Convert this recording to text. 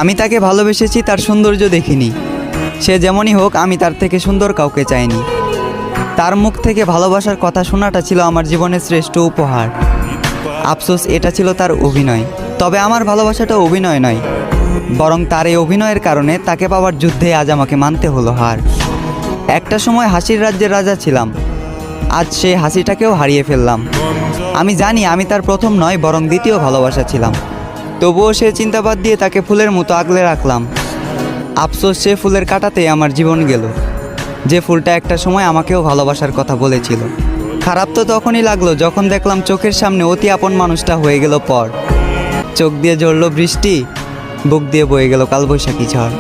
আমি তাকে ভালোবেসেছি তার সৌন্দর্য দেখিনি। সে যেমনই হোক, আমি তার থেকে সুন্দর কাউকে চাইনি। তার মুখ থেকে ভালোবাসার কথা শোনাটা ছিল আমার জীবনের শ্রেষ্ঠ উপহার। আফসোস, এটা ছিল তার অভিনয়। তবে আমার ভালোবাসাটা অভিনয় নয়, বরং তার এই অভিনয়ের কারণে তাকে পাওয়ার যুদ্ধে আজ আমাকে মানতে হলো হার। একটা সময় হাসির রাজ্যের রাজা ছিলাম, আজ সেই হাসিটাকেও হারিয়ে ফেললাম। আমি জানি আমি তার প্রথম নয়, বরং দ্বিতীয় ভালোবাসা ছিলাম। তবুও সে চিন্তাবাদ দিয়ে তাকে ফুলের মতো আগলে রাখলাম। আফসোস, সে ফুলের কাঁটাতেই আমার জীবন গেল, যে ফুলটা একটা সময় আমাকেও ভালোবাসার কথা বলেছিল। খারাপ তো তখনই লাগলো যখন দেখলাম চোখের সামনে অতি আপন মানুষটা হয়ে গেল পর। চোখ দিয়ে ঝরল বৃষ্টি, বুক দিয়ে বয়ে গেল কালবৈশাখী ঝড়।